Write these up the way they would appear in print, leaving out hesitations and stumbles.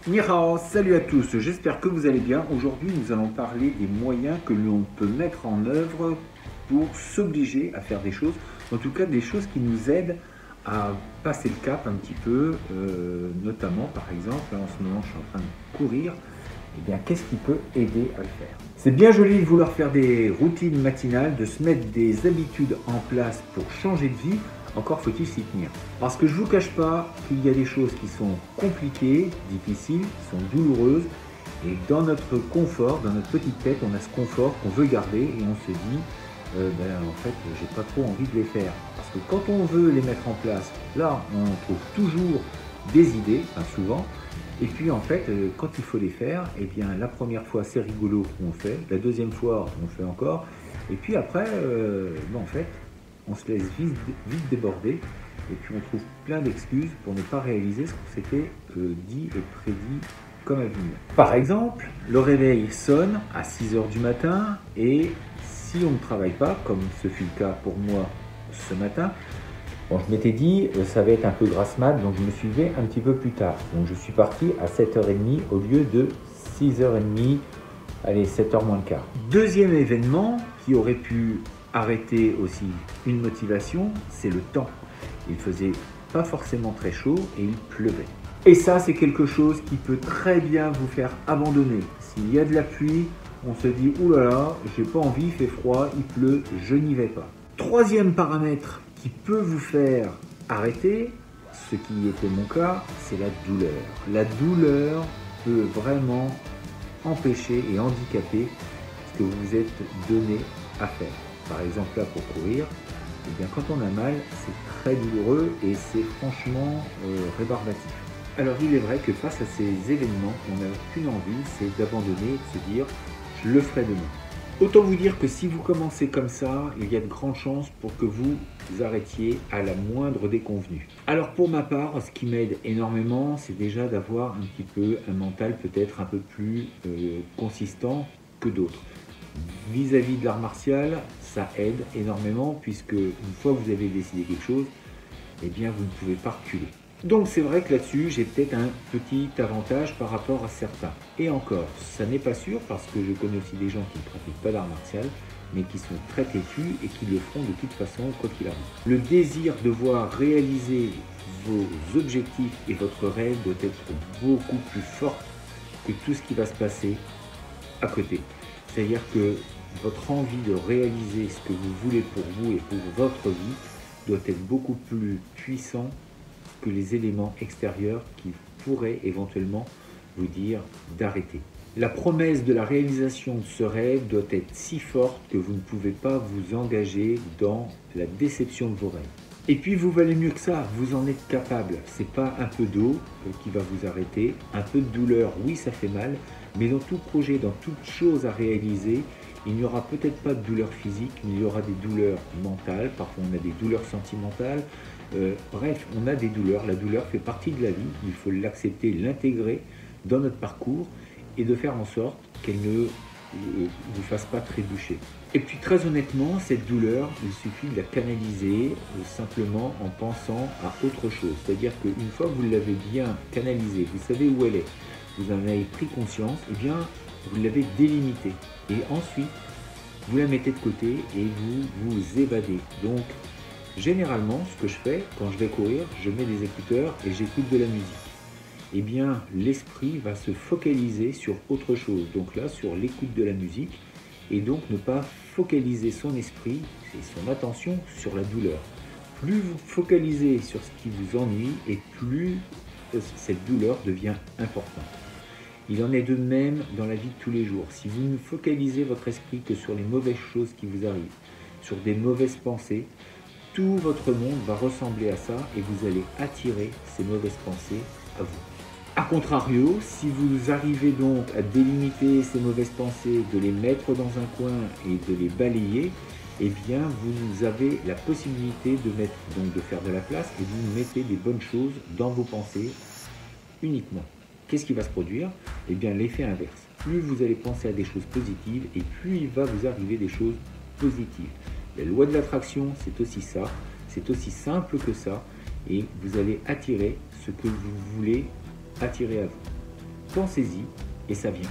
Ni hao, salut à tous, j'espère que vous allez bien. Aujourd'hui, nous allons parler des moyens que l'on peut mettre en œuvre pour s'obliger à faire des choses, en tout cas des choses qui nous aident à passer le cap un petit peu, notamment par exemple, là, en ce moment je suis en train de courir, et bien qu'est-ce qui peut aider à le faire? C'est bien joli de vouloir faire des routines matinales, de se mettre des habitudes en place pour changer de vie. Encore faut-il s'y tenir. Parce que je ne vous cache pas qu'il y a des choses qui sont compliquées, difficiles, qui sont douloureuses. Et dans notre confort, dans notre petite tête, on a ce confort qu'on veut garder et on se dit, en fait, j'ai pas trop envie de les faire. Parce que quand on veut les mettre en place, là, on trouve toujours des idées, enfin souvent. Et puis en fait, quand il faut les faire, eh bien la première fois c'est rigolo, on fait. La deuxième fois, on fait encore. Et puis après, en fait, on se laisse vite déborder et puis on trouve plein d'excuses pour ne pas réaliser ce qu'on s'était dit et prédit comme avenir. Par exemple, le réveil sonne à 6 h du matin et si on ne travaille pas, comme ce fut le cas pour moi ce matin, bon, je m'étais dit ça va être un peu grasse mat, donc je me suis levé un petit peu plus tard. Donc je suis parti à 7h30 au lieu de 6h30, allez 7h moins le quart. Deuxième événement qui aurait pu arrêter aussi une motivation, c'est le temps. Il faisait pas forcément très chaud et il pleuvait. Et ça, c'est quelque chose qui peut très bien vous faire abandonner. S'il y a de la pluie, on se dit « Ouh là là, j'ai pas envie, il fait froid, il pleut, je n'y vais pas ». Troisième paramètre qui peut vous faire arrêter, ce qui était mon cas, c'est la douleur. La douleur peut vraiment empêcher et handicaper ce que vous vous êtes donné à faire. Par exemple là pour courir, eh bien, quand on a mal, c'est très douloureux et c'est franchement rébarbatif. Alors il est vrai que face à ces événements, on n'a qu'une envie, c'est d'abandonner et de se dire « je le ferai demain ». Autant vous dire que si vous commencez comme ça, il y a de grandes chances pour que vous arrêtiez à la moindre déconvenue. Alors pour ma part, ce qui m'aide énormément, c'est déjà d'avoir un petit peu un mental peut-être un peu plus consistant que d'autres. Vis-à-vis de l'art martial, ça aide énormément puisque une fois que vous avez décidé quelque chose, eh bien vous ne pouvez pas reculer. Donc c'est vrai que là-dessus, j'ai peut-être un petit avantage par rapport à certains. Et encore, ça n'est pas sûr parce que je connais aussi des gens qui ne pratiquent pas d'art martial, mais qui sont très têtus et qui le feront de toute façon quoi qu'il arrive. Le désir de voir réaliser vos objectifs et votre rêve doit être beaucoup plus fort que tout ce qui va se passer à côté. C'est-à-dire que votre envie de réaliser ce que vous voulez pour vous et pour votre vie doit être beaucoup plus puissant que les éléments extérieurs qui pourraient éventuellement vous dire d'arrêter. La promesse de la réalisation de ce rêve doit être si forte que vous ne pouvez pas vous engager dans la déception de vos rêves. Et puis vous valez mieux que ça, vous en êtes capable. C'est pas un peu d'eau qui va vous arrêter, un peu de douleur, oui ça fait mal, mais dans tout projet, dans toute chose à réaliser, il n'y aura peut-être pas de douleur physique, mais il y aura des douleurs mentales, parfois on a des douleurs sentimentales, bref, on a des douleurs, la douleur fait partie de la vie, il faut l'accepter, l'intégrer dans notre parcours et de faire en sorte qu'elle ne vous fasse pas trébucher. Et puis très honnêtement, cette douleur, il suffit de la canaliser simplement en pensant à autre chose. C'est-à-dire qu'une fois que vous l'avez bien canalisée, vous savez où elle est, vous en avez pris conscience, et bien vous l'avez délimitée. Et ensuite, vous la mettez de côté et vous vous évadez. Donc, généralement, ce que je fais quand je vais courir, je mets des écouteurs et j'écoute de la musique. Eh bien, l'esprit va se focaliser sur autre chose. Donc là, sur l'écoute de la musique. Et donc, ne pas focaliser son esprit et son attention sur la douleur. Plus vous focalisez sur ce qui vous ennuie et plus cette douleur devient importante. Il en est de même dans la vie de tous les jours. Si vous ne focalisez votre esprit que sur les mauvaises choses qui vous arrivent, sur des mauvaises pensées, tout votre monde va ressembler à ça et vous allez attirer ces mauvaises pensées à vous. A contrario, si vous arrivez donc à délimiter ces mauvaises pensées, de les mettre dans un coin et de les balayer, eh bien vous avez la possibilité de faire de la place et vous mettez des bonnes choses dans vos pensées uniquement. Qu'est-ce qui va se produire? Eh bien l'effet inverse. Plus vous allez penser à des choses positives et plus il va vous arriver des choses positives. La loi de l'attraction, c'est aussi ça, c'est aussi simple que ça et vous allez attirer ce que vous voulez attirer à vous. pensez-y et ça vient.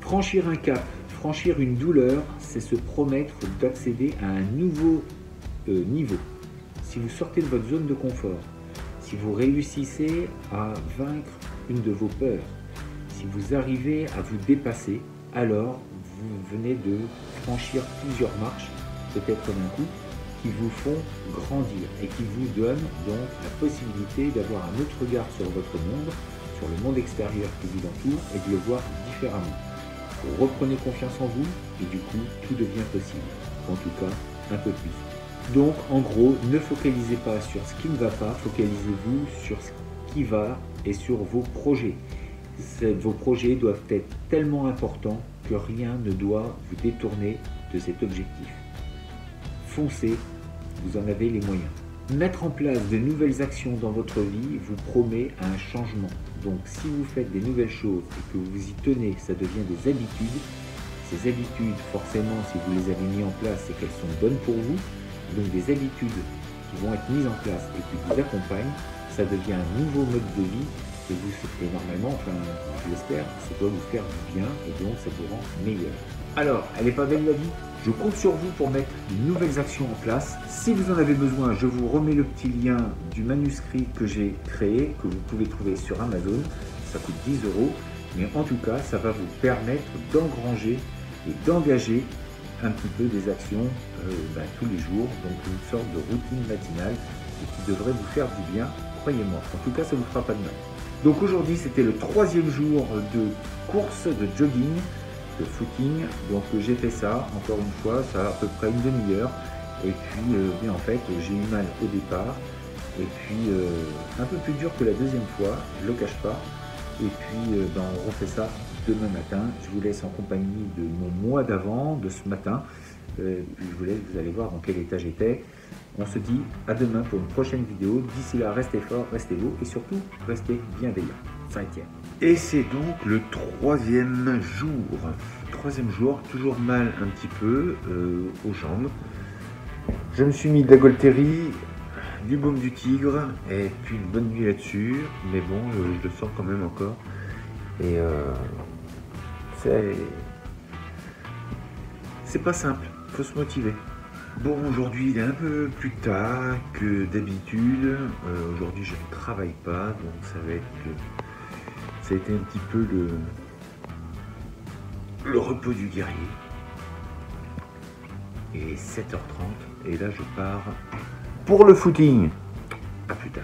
Franchir un cap, franchir une douleur, c'est se promettre d'accéder à un nouveau niveau. Si vous sortez de votre zone de confort, si vous réussissez à vaincre une de vos peurs, si vous arrivez à vous dépasser, alors vous venez de franchir plusieurs marches, peut-être d'un coup, qui vous font grandir et qui vous donnent donc la possibilité d'avoir un autre regard sur votre monde, sur le monde extérieur qui vous entoure et de le voir différemment. Vous reprenez confiance en vous et du coup tout devient possible, en tout cas un peu plus. Donc en gros, ne focalisez pas sur ce qui ne va pas, focalisez-vous sur ce qui va et sur vos projets. Vos projets doivent être tellement importants que rien ne doit vous détourner de cet objectif. Foncez, vous en avez les moyens. Mettre en place de nouvelles actions dans votre vie vous promet un changement. Donc si vous faites des nouvelles choses et que vous y tenez, ça devient des habitudes. Ces habitudes, forcément, si vous les avez mises en place, c'est qu'elles sont bonnes pour vous. Donc des habitudes qui vont être mises en place et qui vous accompagnent, ça devient un nouveau mode de vie et normalement, enfin je l'espère, ça doit vous faire du bien et donc ça vous rend meilleur. Alors, elle n'est pas belle la vie? Je compte sur vous pour mettre de nouvelles actions en place. Si vous en avez besoin, je vous remets le petit lien du manuscrit que j'ai créé, que vous pouvez trouver sur Amazon. Ça coûte 10 €, mais en tout cas, ça va vous permettre d'engranger et d'engager un petit peu des actions tous les jours, donc une sorte de routine matinale et qui devrait vous faire du bien, croyez-moi. En tout cas, ça ne vous fera pas de mal. Donc aujourd'hui, c'était le 3e jour de course, de jogging, de footing. Donc j'ai fait ça, encore une fois, ça a à peu près une demi-heure. Et puis, en fait, j'ai eu mal au départ. Et puis, un peu plus dur que la deuxième fois, je ne le cache pas. Et puis, on refait ça demain matin. Je vous laisse en compagnie de mon mois d'avant, de ce matin. Vous allez voir dans quel état j'étais. On se dit à demain pour une prochaine vidéo. D'ici là, restez forts, restez beaux et surtout, restez bienveillants. Ça tient. Et c'est donc le 3e jour. 3e jour, toujours mal un petit peu aux jambes. Je me suis mis de la Golterie, du baume du tigre et puis une bonne nuit là-dessus. Mais bon, je le sens quand même encore. Et c'est pas simple, faut se motiver. Bon, aujourd'hui il est un peu plus tard que d'habitude. Aujourd'hui je ne travaille pas, donc ça a été un petit peu le repos du guerrier. Il est 7h30 et là je pars pour le footing. À plus tard.